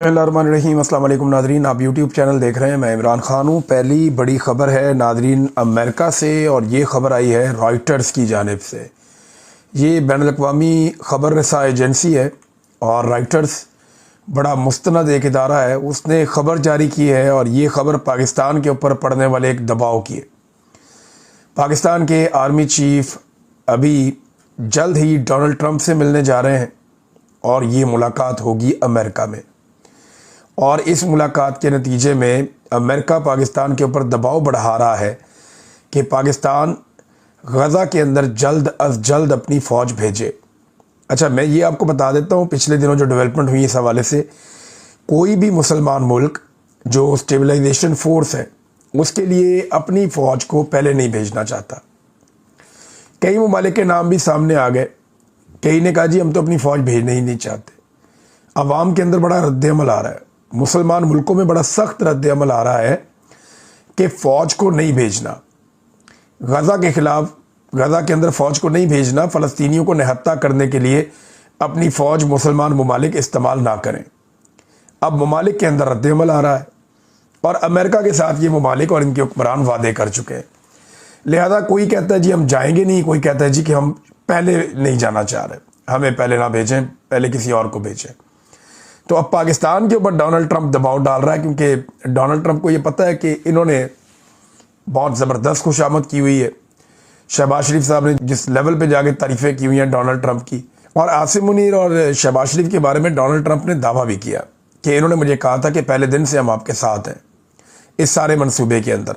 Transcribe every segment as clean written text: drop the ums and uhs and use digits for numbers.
बिस्मिल्लाहिर्रहमानिर्रहीम। अस्सलाम वालेकुम नादरीन, आप यूट्यूब चैनल देख रहे हैं। मैं इमरान खान हूँ। पहली बड़ी ख़बर है नादरीन अमेरिका से, और ये ख़बर आई है रॉयटर्स की जानिब से। ये बैनुल-अक़वामी ख़बर रसा एजेंसी है और रॉयटर्स बड़ा मुस्तनद एक इदारा है। उसने ख़बर जारी की है और ये ख़बर पाकिस्तान के ऊपर पड़ने वाले एक दबाव की है। पाकिस्तान के आर्मी चीफ अभी जल्द ही डोनाल्ड ट्रंप से मिलने जा रहे हैं और ये मुलाकात होगी अमेरिका में, और इस मुलाकात के नतीजे में अमेरिका पाकिस्तान के ऊपर दबाव बढ़ा रहा है कि पाकिस्तान गज़ा के अंदर जल्द अज जल्द अपनी फ़ौज भेजे। अच्छा, मैं ये आपको बता देता हूँ पिछले दिनों जो डेवलपमेंट हुई इस हवाले से, कोई भी मुसलमान मुल्क जो स्टेबलाइजेशन फ़ोर्स है उसके लिए अपनी फ़ौज को पहले नहीं भेजना चाहता। कई ममालिक के नाम भी सामने आ गए। कई ने कहा जी हम तो अपनी फ़ौज भेजना ही नहीं चाहते। अवाम के अंदर बड़ा रद्द-ए-अमल आ रहा है, मुसलमान मुल्कों में बड़ा सख्त रद्द-ए-अमल आ रहा है कि फ़ौज को नहीं भेजना, गज़ा के ख़िलाफ़, गज़ा के अंदर फ़ौज को नहीं भेजना, फ़लस्तीनियों को निहत्ता करने के लिए अपनी फ़ौज मुसलमान ममालिक इस्तेमाल ना करें। अब ममालिक के अंदर रद्द-ए-अमल आ रहा है और अमेरिका के साथ ये ममालिक और इनके हुक्मरान वादे कर चुके हैं। लिहाजा कोई कहता है जी हम जाएंगे नहीं, कोई कहता है जी कि हम पहले नहीं जाना चाह रहे, हमें पहले ना भेजें, पहले किसी और को भेजें। तो अब पाकिस्तान के ऊपर डोनाल्ड ट्रंप दबाव डाल रहा है, क्योंकि डोनाल्ड ट्रंप को ये पता है कि इन्होंने बहुत ज़बरदस्त खुशामद की हुई है। शहबाज शरीफ साहब ने जिस लेवल पे जाके तारीफ़ें की हुई हैं डोनाल्ड ट्रंप की, और आसिम मुनीर और शहबाज शरीफ के बारे में डोनाल्ड ट्रंप ने दावा भी किया कि इन्होंने मुझे कहा था कि पहले दिन से हम आपके साथ हैं इस सारे मनसूबे के अंदर।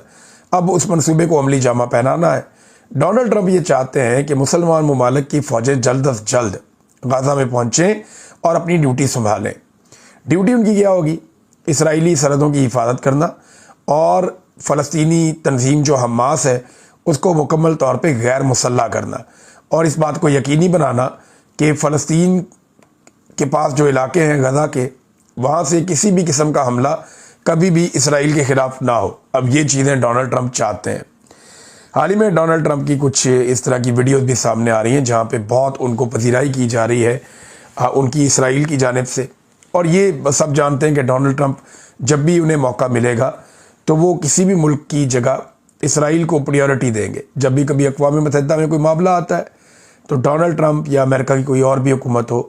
अब उस मनसूबे को अमली जामा पहनाना है। डोनाल्ड ट्रंप ये चाहते हैं कि मुसलमान ममालिक की फ़ौजें जल्द अज जल्द गाज़ा में पहुँचें और अपनी ड्यूटी संभालें। ड्यूटी उनकी क्या होगी? इसराइली सरहदों की हिफाजत करना और फ़लस्तीनी तंजीम जो हमास है उसको मुकम्मल तौर पे गैर मुसल्लह करना, और इस बात को यकीनी बनाना कि फ़लस्तीन के पास जो इलाके हैं गज़ा के, वहाँ से किसी भी किस्म का हमला कभी भी इसराइल के ख़िलाफ़ ना हो। अब ये चीज़ें डोनाल्ड ट्रंप चाहते हैं। हाल ही में डोनाल्ड ट्रंप की कुछ इस तरह की वीडियोज़ भी सामने आ रही हैं जहाँ पे बहुत उनको पजीराई की जा रही है उनकी इसराइल की जानिब से। और ये सब जानते हैं कि डोनाल्ड ट्रंप जब भी उन्हें मौका मिलेगा तो वो किसी भी मुल्क की जगह इसराइल को प्रायोरिटी देंगे। जब भी कभी अक़वाम मुत्तहिदा में कोई मामला आता है तो डोनाल्ड ट्रंप या अमेरिका की कोई और भी हुकूमत हो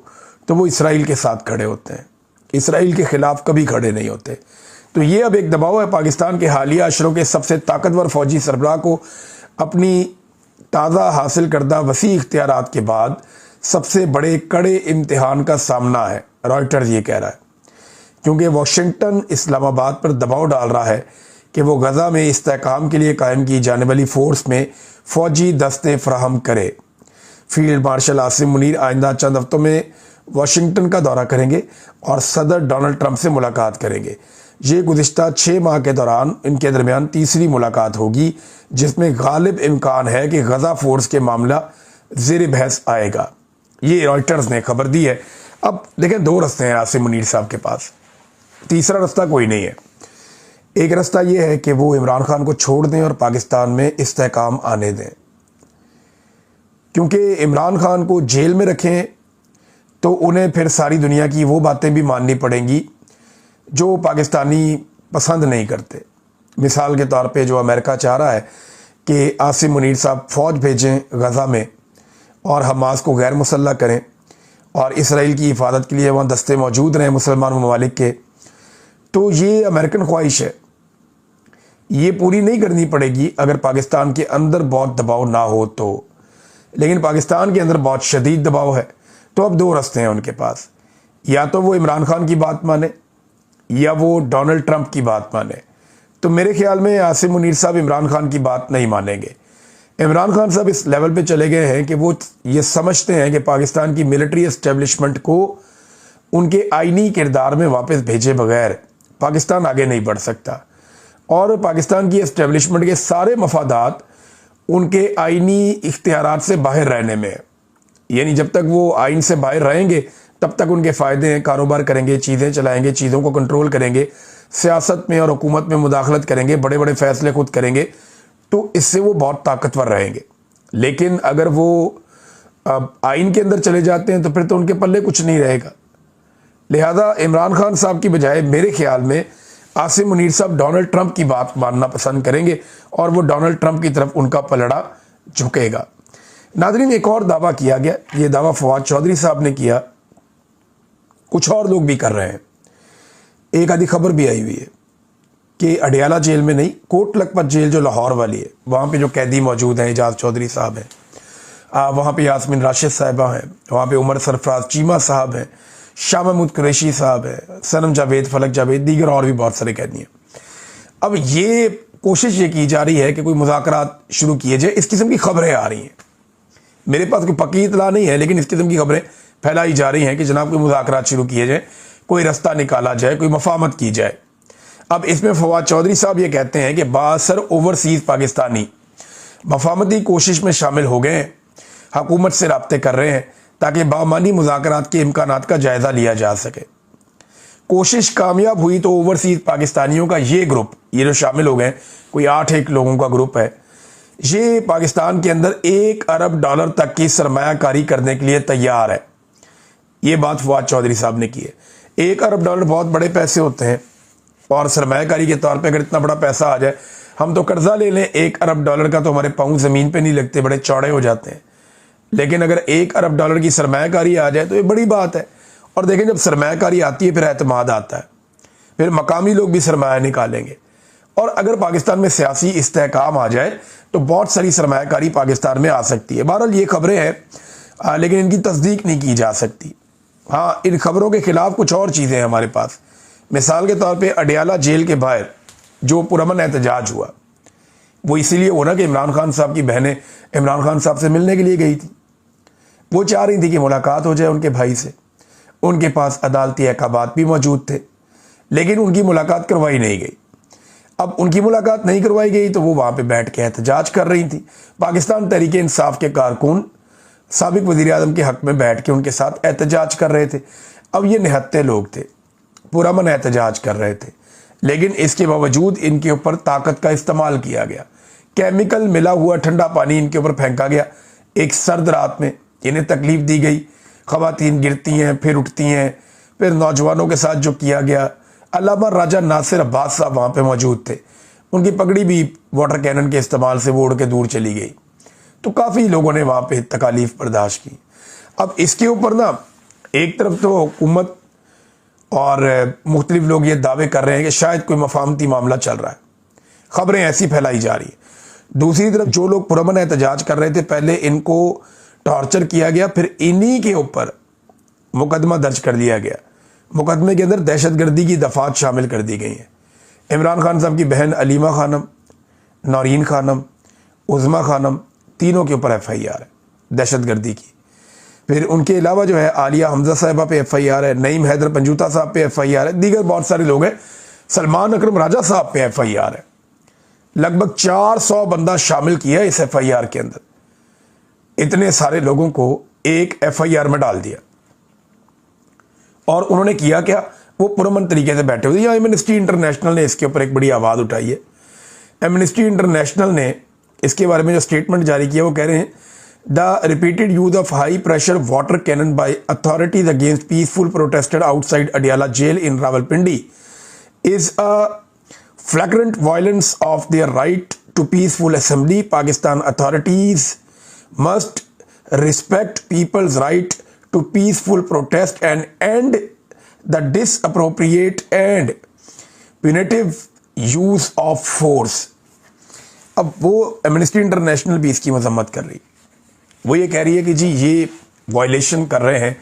तो वो इसराइल के साथ खड़े होते हैं, इसराइल के ख़िलाफ़ कभी खड़े नहीं होते। तो ये अब एक दबाव है पाकिस्तान के हालिया अशरों के सबसे ताकतवर फ़ौजी सरबराह को अपनी ताज़ा हासिल करदा वसी इख्तियारात के बाद सबसे बड़े कड़े इम्तिहान का सामना है, रॉयटर्स ये कह रहा है, क्योंकि वाशिंगटन इस्लामाबाद पर दबाव डाल रहा है कि वो गज़ा में इस्तेहकाम के लिए कायम की जाने वाली फ़ोर्स में फ़ौजी दस्ते फराहम करे। फील्ड मार्शल आसिम मुनीर आइंदा चंद हफ्तों में वाशिंगटन का दौरा करेंगे और सदर डोनाल्ड ट्रंप से मुलाकात करेंगे। ये गुज़िश्ता 6 माह के दौरान इनके दरमियान तीसरी मुलाकात होगी, जिसमें गालिब इम्कान है कि गज़ा फ़ोर्स के मामला ज़ेर बहस आएगा। ये रॉयटर्स ने खबर दी है। अब देखें, 2 रास्ते हैं आसिम मुनीर साहब के पास, तीसरा रास्ता कोई नहीं है। एक रास्ता ये है कि वो इमरान खान को छोड़ दें और पाकिस्तान में इस्तेहकाम आने दें, क्योंकि इमरान खान को जेल में रखें तो उन्हें फिर सारी दुनिया की वो बातें भी माननी पड़ेंगी जो पाकिस्तानी पसंद नहीं करते। मिसाल के तौर पे जो अमेरिका चाह रहा है कि आसिम मुनीर साहब फ़ौज भेजें गज़ा में और हमास को गैर मुसल्लह करें और इसराइल की हिफाजत के लिए वहाँ दस्ते मौजूद रहें मुसलमान ममालिक के, तो ये अमेरिकन ख्वाहिश है, ये पूरी नहीं करनी पड़ेगी अगर पाकिस्तान के अंदर बहुत दबाव ना हो तो। लेकिन पाकिस्तान के अंदर बहुत शदीद दबाव है। तो अब 2 रास्ते हैं उनके पास, या तो वो इमरान खान की बात माने या वो डोनाल्ड ट्रंप की बात माने। तो मेरे ख्याल में आसिम मुनीर साहब इमरान खान की बात नहीं मानेंगे। इमरान खान साहब इस लेवल पे चले गए हैं कि वो ये समझते हैं कि पाकिस्तान की मिलिट्री एस्टेब्लिशमेंट को उनके आइनी किरदार में वापस भेजे बगैर पाकिस्तान आगे नहीं बढ़ सकता, और पाकिस्तान की एस्टेब्लिशमेंट के सारे मफादात उनके आइनी इख्तियारात से बाहर रहने में है। यानी जब तक वो आइन से बाहर रहेंगे तब तक उनके फ़ायदे हैं, कारोबार करेंगे, चीज़ें चलाएंगे, चीज़ों को कंट्रोल करेंगे, सियासत में और हुकूमत में मुदाखलत करेंगे, बड़े बड़े फ़ैसले खुद करेंगे, तो इससे वो बहुत ताकतवर रहेंगे। लेकिन अगर वो आइन के अंदर चले जाते हैं तो फिर तो उनके पल्ले कुछ नहीं रहेगा। लिहाजा इमरान खान साहब की बजाय मेरे ख्याल में आसिम मुनीर साहब डोनाल्ड ट्रंप की बात मानना पसंद करेंगे और वो डोनाल्ड ट्रंप की तरफ उनका पलड़ा झुकेगा। नाज़रीन, एक और दावा किया गया, ये दावा फवाद चौधरी साहब ने किया, कुछ और लोग भी कर रहे हैं। एक आधी खबर भी आई हुई है कि अडियाला जेल में नहीं, कोट लखपत जेल जो लाहौर वाली है, वहाँ पे जो कैदी मौजूद हैं, एजाज चौधरी साहब हैं, वहाँ पे यास्मीन राशिद साहिबा हैं, वहाँ पे उमर सरफराज चीमा साहब हैं, शाह महमूद कुरैशी साहब हैं, सनम जावेद, फलक जावेद, दीगर और भी बहुत सारे कैदी हैं। अब ये कोशिश ये की जा रही है कि कोई मुज़ाकरात शुरू किए जाए, इस किस्म की खबरें आ रही हैं। मेरे पास कोई पक्की इतला नहीं है, लेकिन इस किस्म की खबरें फैलाई जा रही हैं कि जनाब कोई मुज़ाकरात शुरू किए जाए, कोई रास्ता निकाला जाए, कोई मफाहमत की जाए। अब इसमें फवाद चौधरी साहब ये कहते हैं कि बासर ओवरसीज़ पाकिस्तानी मफाहमती कोशिश में शामिल हो गए हैं, हुकूमत से राब्ते कर रहे हैं ताकि बामानी मुज़ाकरात के इम्कानात का जायज़ा लिया जा सके। कोशिश कामयाब हुई तो ओवरसीज़ पाकिस्तानियों का ये ग्रुप, ये जो शामिल हो गए, कोई 8 लोगों का ग्रुप है, ये पाकिस्तान के अंदर $1 अरब तक की सरमायाकारी करने के लिए तैयार है। ये बात फवाद चौधरी साहब ने की है। $1 अरब बहुत बड़े पैसे होते हैं, और सरमायाकारी के तौर पे अगर इतना बड़ा पैसा आ जाए, हम तो कर्जा ले लें $1 अरब का, तो हमारे पाँव ज़मीन पे नहीं लगते, बड़े चौड़े हो जाते हैं। लेकिन अगर $1 अरब की सरमायाकारी आ जाए तो ये बड़ी बात है। और देखें, जब सरमायाकारी आती है फिर एतमाद आता है, फिर मकामी लोग भी सरमाया निकालेंगे, और अगर पाकिस्तान में सियासी इस्तेहकाम आ जाए तो बहुत सारी सरमायाकारी पाकिस्तान में आ सकती है। बहरहाल ये खबरें हैं, लेकिन इनकी तस्दीक नहीं की जा सकती। हाँ, इन खबरों के खिलाफ कुछ और चीज़ें हैं हमारे पास। मिसाल के तौर पे अडियाला जेल के बाहर जो पुरअमन एहतजाज हुआ, वो इसीलिए हुआ कि इमरान खान साहब की बहनें इमरान खान साहब से मिलने के लिए गई थी। वो चाह रही थी कि मुलाकात हो जाए उनके भाई से। उनके पास अदालती अहकामात भी मौजूद थे, लेकिन उनकी मुलाकात करवाई नहीं गई। अब उनकी मुलाकात नहीं करवाई गई तो वो वहाँ पे बैठ के एहतजाज कर रही थी। पाकिस्तान तहरीक इंसाफ के कारकुन साबिक वज़ीर आज़म के हक़ में बैठ के उनके साथ एहतजाज कर रहे थे। अब ये निहत्ते लोग थे, पुरअमन एहतजाज कर रहे थे, लेकिन इसके बावजूद इनके ऊपर ताकत का इस्तेमाल किया गया। केमिकल मिला हुआ ठंडा पानी इनके ऊपर फेंका गया। एक सर्द रात में इन्हें तकलीफ़ दी गई, ख़वातीन गिरती हैं फिर उठती हैं, फिर नौजवानों के साथ जो किया गया। अल्लामा राजा नासिर अब्बास साहब वहाँ पे मौजूद थे, उनकी पगड़ी भी वाटर कैनन के इस्तेमाल से वो उड़ के दूर चली गई। तो काफ़ी लोगों ने वहाँ पे तकालीफ बर्दाश्त की। अब इसके ऊपर ना, एक तरफ तो हुकूमत और मुख्तलिफ लोग ये दावे कर रहे हैं कि शायद कोई मफाहमती मामला चल रहा है, ख़बरें ऐसी फैलाई जा रही है। दूसरी तरफ जो लोग पुरअमन एहतजाज कर रहे थे, पहले इनको टॉर्चर किया गया, फिर इन्हीं के ऊपर मुकदमा दर्ज कर दिया गया। मुकदमे के अंदर दहशतगर्दी की दफ़ात शामिल कर दी गई हैं। इमरान खान साहब की बहन अलीमा खानम, नौरीन खानम, उज़मा खानम, तीनों के ऊपर FIR है दहशतगर्दी की। फिर उनके अलावा जो है आलिया हमजा साहिबा पे FIR है, नईम हैदर पंजूता साहब पे FIR है, दीगर बहुत सारे लोग हैं, सलमान अकरम राजा साहब पे FIR है। लगभग 400 बंदा शामिल किया इस FIR के अंदर। इतने सारे लोगों को एक FIR में डाल दिया, और उन्होंने किया क्या, वो पुरअमन तरीके से बैठे हुए। या एमनेस्टी इंटरनेशनल ने इसके ऊपर एक बड़ी आवाज़ उठाई है। एमनेस्टी इंटरनेशनल ने इसके बारे में जो स्टेटमेंट जारी किया, वो कह रहे हैं the repeated use of high pressure water cannon by authorities against peaceful protested outside Adiala jail in Rawalpindi is a flagrant violence of their right to peaceful assembly. Pakistan authorities must respect people's right to peaceful protest and end the disappropriate and punitive use of force। अब वो amnesty international भी इसकी मजम्मत कर रही, वो ये कह रही है कि जी ये वायलेशन कर रहे हैं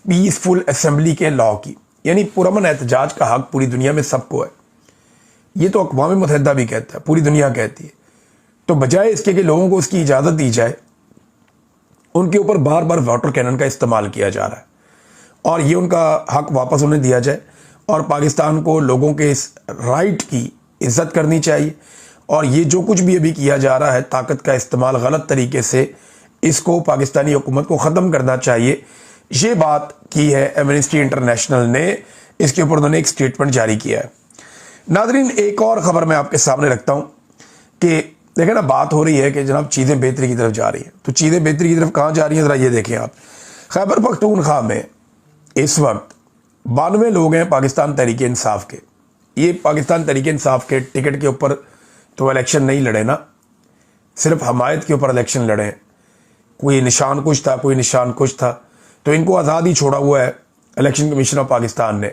पीसफुल असेंबली के लॉ की, यानी पुरअमन एहतजाज का हक पूरी दुनिया में सबको है। ये तो अक़वाम मुत्तहिदा भी कहता है, पूरी दुनिया कहती है। तो बजाय इसके कि लोगों को उसकी इजाज़त दी जाए, उनके ऊपर बार बार वाटर कैनन का इस्तेमाल किया जा रहा है, और ये उनका हक वापस उन्हें दिया जाए। और पाकिस्तान को लोगों के इस राइट की इज्जत करनी चाहिए, और ये जो कुछ भी अभी किया जा रहा है ताकत का इस्तेमाल गलत तरीके से, इसको पाकिस्तानी हुकूमत को ख़त्म करना चाहिए। ये बात की है एमनेस्टी इंटरनेशनल ने, इसके ऊपर उन्होंने एक स्टेटमेंट जारी किया है। नाज़रीन, एक और ख़बर मैं आपके सामने रखता हूँ कि देखें ना, बात हो रही है कि जनाब चीज़ें बेहतरी की तरफ जा रही हैं, तो चीज़ें बेहतरी की तरफ कहाँ जा रही हैं ज़रा ये देखें आप। खैबर पख्तूनख्वा में इस वक्त 92 लोग हैं पाकिस्तान तहरीक इंसाफ के। ये पाकिस्तान तहरीक इंसाफ के टिकट के ऊपर तो इलेक्शन नहीं लड़े ना, सिर्फ हमायत के ऊपर इलेक्शन लड़े। कोई निशान कुछ था, कोई निशान कुछ था, तो इनको आज़ाद ही छोड़ा हुआ है इलेक्शन कमीशन ऑफ पाकिस्तान ने,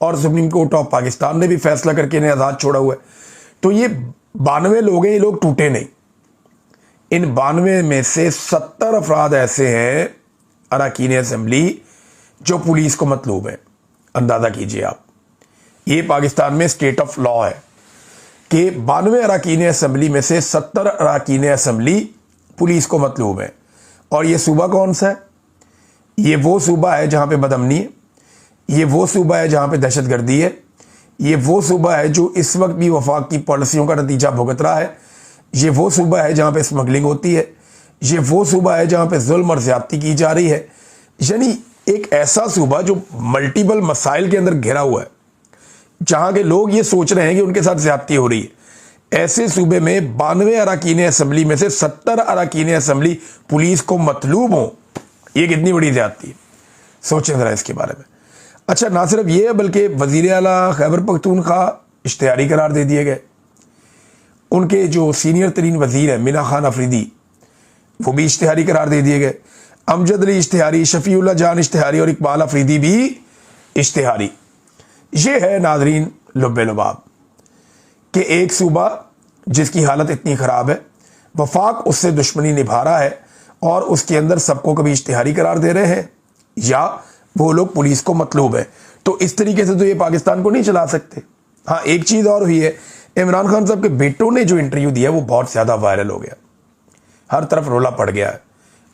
और सुप्रीम कोर्ट ऑफ पाकिस्तान ने भी फैसला करके इन्हें आज़ाद छोड़ा हुआ है। तो ये 92 लोग हैं, ये लोग टूटे नहीं। इन 92 में से 70 अफराद ऐसे हैं अरकान असम्बली जो पुलिस को मतलूब है। अंदाज़ा कीजिए आप, ये पाकिस्तान में स्टेट ऑफ लॉ है कि 92 अरकान असम्बली में से 70 अरकान असम्बली पुलिस को मतलूब है। और ये सूबा कौन सा है? ये वो सूबा है जहाँ पे बदअमनी है, ये वो सूबा है जहाँ पे दहशतगर्दी है, ये वो सूबा है जो इस वक्त भी वफाक की पॉलिसियों का नतीजा भुगत रहा है, ये वो सूबा है जहाँ पे स्मगलिंग होती है, ये वो सूबा है जहाँ पे जुल्म और ज़्यादती की जा रही है। यानी एक ऐसा सूबा जो मल्टीपल मसाइल के अंदर घिरा हुआ है, जहाँ के लोग ये सोच रहे हैं कि उनके साथ ज़्यादती हो रही है। ऐसे सूबे में 92 अरकान असम्बली में से 70 अरकान असम्बली पुलिस को मतलूब हों, ये कितनी बड़ी ज़्यादती है, सोचें ज़रा इसके बारे में। अच्छा, ना सिर्फ ये बल्कि वज़ीर आला खैबर पख्तूनख्वा इश्तिहारी करार दे दिए गए। उनके जो सीनियर तरीन वज़ीर हैं मिना खान अफरीदी, वो भी इश्तिहारी करार दे दिए गए। अमजद अली इश्तिहारी, शफीउल्लाह जान इश्तिहारी और इकबाल अफरीदी भी इश्तिहारी। ये है नाज़रीन लुब्बे लुबाब कि एक सूबा जिसकी हालत इतनी ख़राब है, वफाक उससे दुश्मनी निभा रहा है और उसके अंदर सबको कभी इश्तिहारी करार दे रहे हैं या वो लोग पुलिस को मतलूब है। तो इस तरीके से तो ये पाकिस्तान को नहीं चला सकते। हाँ, एक चीज़ और हुई है, इमरान खान साहब के बेटों ने जो इंटरव्यू दिया वो बहुत ज़्यादा वायरल हो गया, हर तरफ रोला पड़ गया है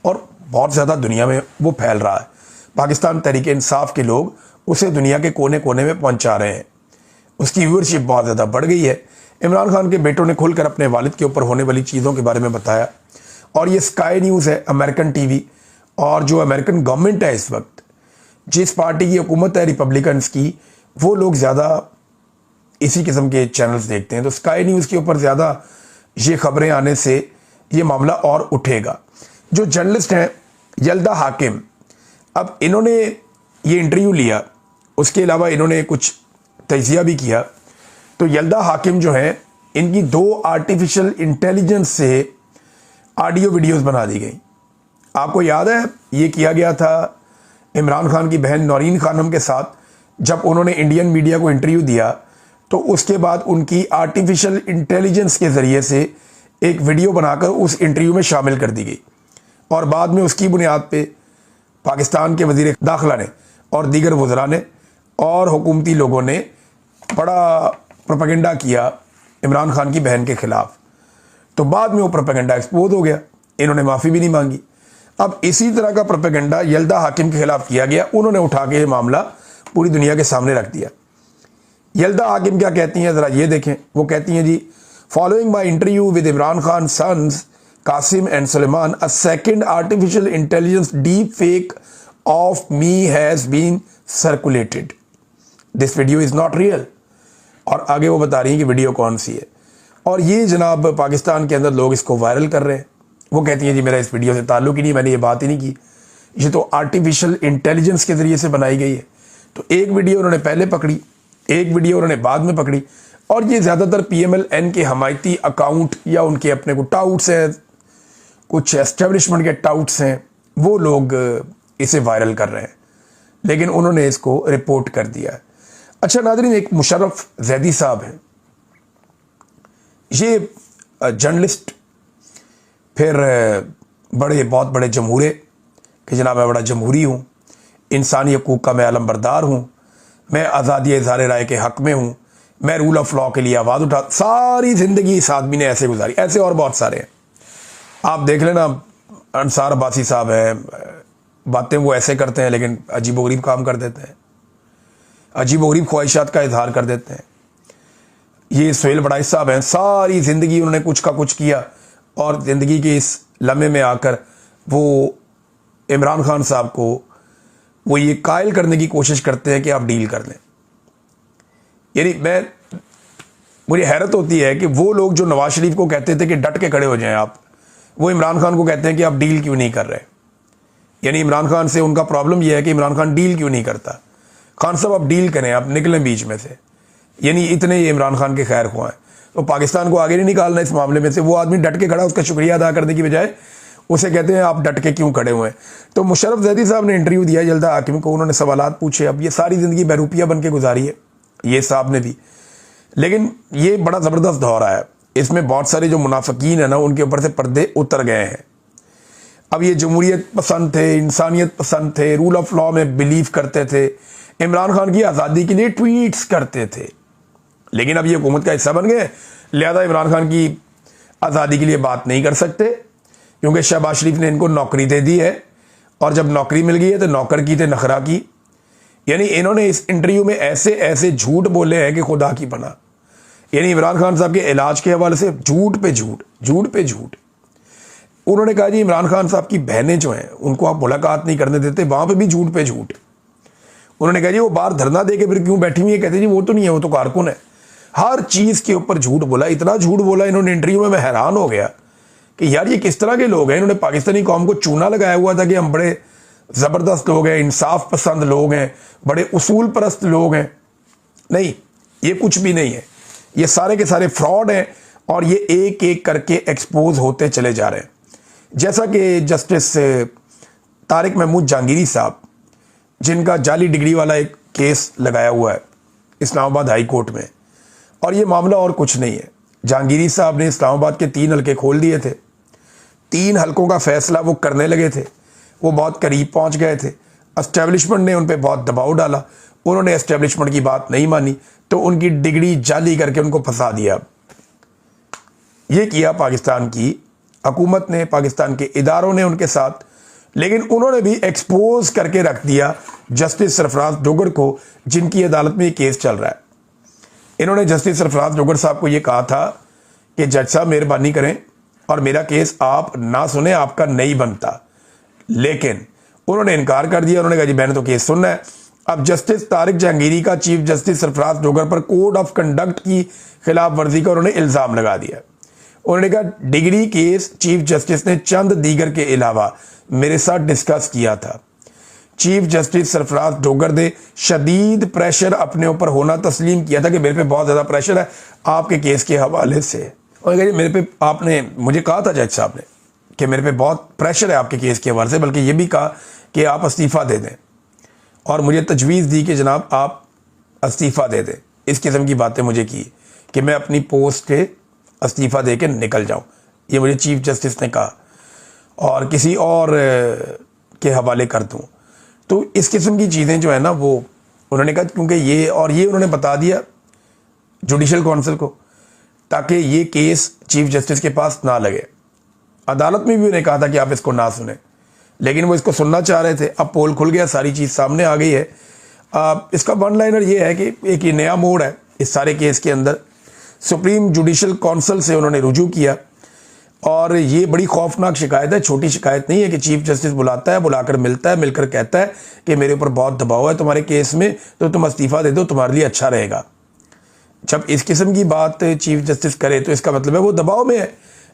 और बहुत ज़्यादा दुनिया में वो फैल रहा है। पाकिस्तान तहरीक इंसाफ के लोग उसे दुनिया के कोने कोने में पहुंचा रहे हैं, उसकी व्यूअरशिप बहुत ज़्यादा बढ़ गई है। इमरान खान के बेटों ने खुलकर अपने वालिद के ऊपर होने वाली चीज़ों के बारे में बताया। और ये स्काई न्यूज़ है, अमेरिकन टीवी, और जो अमेरिकन गवर्नमेंट है इस वक्त, जिस पार्टी की हुकूमत है रिपब्लिकन्स की, वो लोग ज़्यादा इसी किस्म के चैनल्स देखते हैं। तो स्काई न्यूज़ के ऊपर ज़्यादा ये खबरें आने से ये मामला और उठेगा। जो जर्नलिस्ट हैं यल्दा हाकिम, अब इन्होंने ये इंटरव्यू लिया, उसके अलावा इन्होंने कुछ तजिया भी किया। तो यल्दा हाकिम जो है, इनकी 2 आर्टिफिशियल इंटेलिजेंस से ऑडियो वीडियोस बना दी गई। आपको याद है ये किया गया था इमरान खान की बहन नौरीन खानम के साथ, जब उन्होंने इंडियन मीडिया को इंटरव्यू दिया तो उसके बाद उनकी आर्टिफिशियल इंटेलिजेंस के ज़रिए से एक वीडियो बनाकर उस इंटरव्यू में शामिल कर दी गई और बाद में उसकी बुनियाद पे पाकिस्तान के वज़ीर दाखिला ने और दीगर वज़रा ने और हुकूमती लोगों ने बड़ा प्रोपेगेंडा किया इमरान खान की बहन के ख़िलाफ़। तो बाद में वो प्रोपेगेंडा एक्सपोज हो गया, इन्होंने माफ़ी भी नहीं मांगी। अब इसी तरह का प्रोपेगेंडा यल्दा हाकिम के खिलाफ किया गया, उन्होंने उठा के ये मामला पूरी दुनिया के सामने रख दिया। यल्दा हाकिम क्या कहती हैं ज़रा ये देखें। वो कहती हैं जी, following my interview with Imran Khan sons Qasim and Suleman, a second artificial intelligence deepfake of me has been circulated, this video is not real. और आगे वो बता रही हैं कि वीडियो कौन सी है, और ये जनाब पाकिस्तान के अंदर लोग इसको वायरल कर रहे हैं। वो कहती हैं जी मेरा इस वीडियो से ताल्लुक़ ही नहीं, मैंने ये बात ही नहीं की, ये तो आर्टिफिशियल इंटेलिजेंस के ज़रिए से बनाई गई है। तो एक वीडियो उन्होंने पहले पकड़ी, एक वीडियो उन्होंने बाद में पकड़ी, और ये ज़्यादातर PMLN के हमायती अकाउंट या उनके अपने को टाउट्स हैं, कुछ एस्टेब्लिशमेंट के टाउट्स हैं, वो लोग इसे वायरल कर रहे हैं, लेकिन उन्होंने इसको रिपोर्ट कर दिया है। अच्छा नाज़रीन, एक मुशर्रफ जैदी साहब हैं, ये जर्नलिस्ट, फिर बहुत बड़े जमहूरे कि जनाब मैं बड़ा जमहूरी हूँ, इंसानी हकूक़ का मैं अलमबरदार हूँ, मैं आज़ादी इज़हार राय के हक़ में हूँ, मैं रूल ऑफ लॉ के लिए आवाज़ उठा। सारी ज़िंदगी इस आदमी ने ऐसे गुजारी, ऐसे और बहुत सारे हैं। आप देख लेना, अंसार अब्बासी साहब हैं, बातें वो ऐसे करते हैं लेकिन अजीबोगरीब काम कर देते हैं, अजीबोगरीब ख्वाहिशात का इजहार कर देते हैं। ये सुहेल बड़ाई साहब हैं, सारी ज़िंदगी उन्होंने कुछ का कुछ किया और ज़िंदगी के इस लम्हे में आकर वो इमरान खान साहब को वो ये कायल करने की कोशिश करते हैं कि आप डील कर लें। यानी मुझे हैरत होती है कि वो लोग जो नवाज शरीफ को कहते थे कि डट के खड़े हो जाएं आप, वो इमरान खान को कहते हैं कि आप डील क्यों नहीं कर रहे। यानी इमरान खान से उनका प्रॉब्लम यह है कि इमरान खान डील क्यों नहीं करता, खान साहब आप डील करें, आप निकलें बीच में से, यानी इतने ये इमरान खान के खैर ख्वाह हैं। तो पाकिस्तान को आगे नहीं निकालना इस मामले में से। वो आदमी डट के खड़ा, उसका शुक्रिया अदा करने की बजाय उसे कहते हैं आप डट के क्यों खड़े हुए हैं। तो मुशर्रफ जैदी साहब ने इंटरव्यू दिया जल्दा हाकिम को, उन्होंने सवालात पूछे। अब ये सारी ज़िंदगी बहरूपिया बन के गुजारी है ये साहब ने भी, लेकिन ये बड़ा ज़बरदस्त दौर है। इसमें बहुत सारे जो मुनाफिकीन है ना, उनके ऊपर से पर्दे उतर गए हैं। अब ये जमहूरियत पसंद थे, इंसानियत पसंद थे, रूल ऑफ लॉ में बिलीव करते थे, इमरान खान की आज़ादी के लिए ट्वीट्स करते थे, लेकिन अब ये हुकूमत का हिस्सा बन गए, लिहाजा इमरान खान की आज़ादी के लिए बात नहीं कर सकते, क्योंकि शहबाज शरीफ ने इनको नौकरी दे दी है, और जब नौकरी मिल गई है तो नौकर की थे नखरा की। यानी इन्होंने इस इंटरव्यू में ऐसे ऐसे झूठ बोले हैं कि खुदा की पनाह। यानी इमरान खान साहब के इलाज के हवाले से झूठ पे झूठ, झूठ पे झूठ। उन्होंने कहा जी इमरान खान साहब की बहनें जो हैं उनको आप मुलाकात नहीं करने देते, वहाँ पे भी झूठ पे झूठ। उन्होंने कहा जी वो बाहर धरना दे के फिर क्यों बैठी हुई है, कहते जी वो तो नहीं है, वो तो कारकुन है। हर चीज़ के ऊपर झूठ बोला, इतना झूठ बोला इन्होंने इंटरव्यू में, मैं हैरान हो गया कि यार ये किस तरह के लोग हैं। इन्होंने पाकिस्तानी कौम को चूना लगाया हुआ था कि हम बड़े ज़बरदस्त लोग हैं, इंसाफ पसंद लोग हैं, बड़े उसूल परस्त लोग हैं। नहीं, ये कुछ भी नहीं है, ये सारे के सारे फ्रॉड हैं, और ये एक एक करके एक्सपोज होते चले जा रहे हैं। जैसा कि जस्टिस तारिक महमूद जहांगीरी साहब, जिनका जाली डिग्री वाला एक केस लगाया हुआ है इस्लामाबाद हाई कोर्ट में, और ये मामला और कुछ नहीं है। जहांगीरी साहब ने इस्लामाबाद के 3 हलके खोल दिए थे, 3 हलकों का फैसला वो करने लगे थे, वो बहुत करीब पहुंच गए थे। एस्टेब्लिशमेंट ने उन पर बहुत दबाव डाला, उन्होंने एस्टेब्लिशमेंट की बात नहीं मानी, तो उनकी डिग्री जाली करके उनको फंसा दिया। ये किया पाकिस्तान की हुकूमत ने, पाकिस्तान के इदारों ने उनके साथ, लेकिन उन्होंने भी एक्सपोज करके रख दिया जस्टिस सरफराज डोगर को, जिनकी अदालत में ये केस चल रहा है। इन्होंने जस्टिस सरफराज डोगर साहब को ये कहा था कि जज साहब मेहरबानी करें और मेरा केस आप ना सुने, आपका नहीं बनता, लेकिन उन्होंने इनकार कर दिया। उन्होंने कहा जी मैंने तो केस सुनना है। अब जस्टिस तारिक जहांगीरी का चीफ जस्टिस सरफराज डोगर पर कोड ऑफ कंडक्ट की खिलाफ वर्जी का उन्होंने इल्ज़ाम लगा दिया। उन्होंने कहा डिग्री केस चीफ जस्टिस ने चंद दीगर के अलावा मेरे साथ डिस्कस किया था। चीफ जस्टिस सरफराज डोगर ने शदीद प्रेशर अपने ऊपर होना तस्लीम किया था कि मेरे पे बहुत ज़्यादा प्रेशर है आपके केस के हवाले से। और मेरे पे आपने मुझे कहा था जज साहब ने कि मेरे पे बहुत प्रेशर है आपके केस के हवाले से, बल्कि ये भी कहा कि आप इस्तीफ़ा दे दें, और मुझे तजवीज़ दी कि जनाब आप इस्तीफ़ा दे दें। इस किस्म की बातें मुझे की कि मैं अपनी पोस्ट के इस्तीफ़ा दे के निकल जाऊँ, ये मुझे चीफ जस्टिस ने कहा, और किसी और के हवाले कर दूँ। तो इस किस्म की चीज़ें जो है ना, वो उन्होंने कहा क्योंकि ये उन्होंने बता दिया जुडिशल काउंसिल को, ताकि ये केस चीफ जस्टिस के पास ना लगे। अदालत में भी उन्हें कहा था कि आप इसको ना सुने, लेकिन वो इसको सुनना चाह रहे थे। अब पोल खुल गया, सारी चीज़ सामने आ गई है। इसका वन लाइनर ये है कि एक ये नया मोड़ है इस सारे केस के अंदर। सुप्रीम जुडिशल काउंसिल से उन्होंने रुजू किया, और ये बड़ी खौफनाक शिकायत है, छोटी शिकायत नहीं है कि चीफ जस्टिस बुलाता है, बुलाकर मिलता है, मिलकर कहता है कि मेरे ऊपर बहुत दबाव है तुम्हारे केस में, तो तुम इस्तीफ़ा दे दो, तुम्हारे लिए अच्छा रहेगा। जब इस किस्म की बात चीफ जस्टिस करे तो इसका मतलब है वो दबाव में है,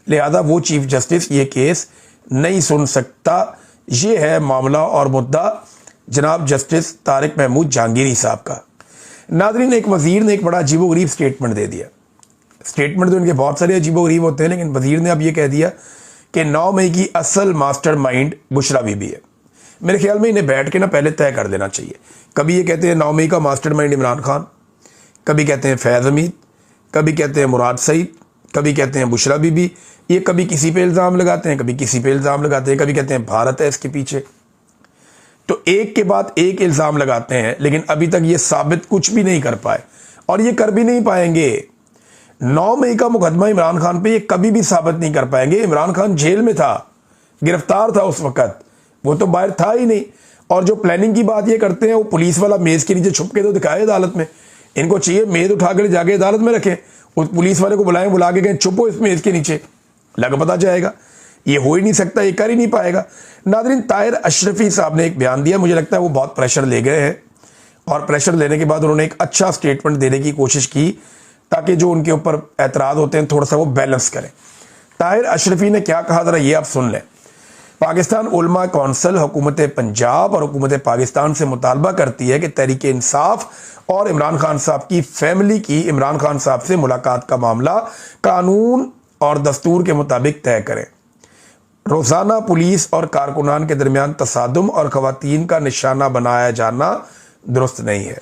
लिहाजा वो चीफ जस्टिस ये केस नहीं सुन सकता। ये है मामला और मुद्दा जनाब जस्टिस तारिक महमूद जहांगीरी साहब का। नाज़रीन, एक वज़ीर ने एक बड़ा अजीबोगरीब स्टेटमेंट दे दिया। स्टेटमेंट तो इनके बहुत सारे अजीबोगरीब होते हैं, लेकिन वज़ीर ने अब ये कह दिया कि 9 मई की असल मास्टरमाइंड बुशरा बीबी है। मेरे ख्याल में इन्हें बैठ के ना पहले तय कर देना चाहिए। कभी ये कहते हैं 9 मई का मास्टरमाइंड इमरान खान, कभी कहते हैं फैज़ हमीद, कभी कहते हैं मुराद सईद, कभी कहते हैं बुशरा बीबी। ये कभी किसी पे इल्ज़ाम लगाते हैं, कभी किसी पे इल्ज़ाम लगाते हैं, कभी कहते हैं भारत है इसके पीछे। तो एक के बाद एक इल्ज़ाम लगाते हैं, लेकिन अभी तक ये साबित कुछ भी नहीं कर पाए, और ये कर भी नहीं पाएंगे। 9 मई का मुकदमा इमरान खान पे ये कभी भी साबित नहीं कर पाएंगे। इमरान खान जेल में था, गिरफ्तार था उस वक़्त, वो तो बाहर था ही नहीं। और जो प्लानिंग की बात ये करते हैं, वो पुलिस वाला मेज़ के नीचे छुप के तो दिखाए अदालत में। इनको चाहिए मेज़ उठाकर जाके अदालत में रखें, उस पुलिस वाले को बुलाएं, बुला के कहें छुपो इस मेज़ के नीचे, लग पता जाएगा। ये हो ही नहीं सकता, ये कर ही नहीं पाएगा। नाज़रीन, ताहिर अशरफी साहब ने एक बयान दिया, मुझे लगता है वो बहुत प्रेशर ले गए हैं, और प्रेशर लेने के बाद उन्होंने एक अच्छा स्टेटमेंट देने की कोशिश की, ताकि जो उनके ऊपर एतराज़ होते हैं थोड़ा सा वो बैलेंस करें। ताहिर अशरफी ने क्या कहा, ज़रा ये आप सुन लें। पाकिस्तान उलमा कौंसिल हुकूमत पंजाब और हुकूमत पाकिस्तान से मुतालबा करती है कि तहरीक इंसाफ और इमरान खान साहब की फैमिली की इमरान खान साहब से मुलाकात का मामला कानून और दस्तूर के मुताबिक तय करें। रोज़ाना पुलिस और कारकुनान के दरमियान तसादुम और ख़वातीन का निशाना बनाया जाना दुरुस्त नहीं है।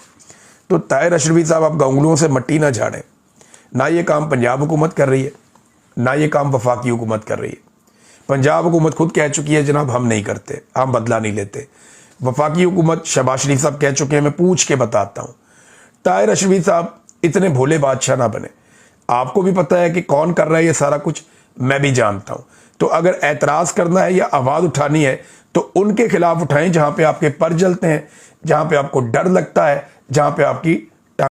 तो ताहिर अशरफी साहब, आप गांगुलों से मट्टी ना झाड़ें। ना ये काम पंजाब हुकूमत कर रही है, ना ये काम वफाकी हुकूमत कर रही है। पंजाब हुकूमत खुद कह चुकी है जनाब हम नहीं करते, हम बदला नहीं लेते। वफाकी हुकूमत शहबाज शरीफ साहब कह चुके हैं, मैं पूछ के बताता हूँ। ताहिर अशरफी साहब इतने भोले बादशाह ना बने, आपको भी पता है कि कौन कर रहा है ये सारा कुछ, मैं भी जानता हूँ। तो अगर एतराज़ करना है या आवाज़ उठानी है तो उनके खिलाफ उठाएं जहाँ पे आपके पर जलते हैं, जहाँ पे आपको डर लगता है, जहाँ पे आपकी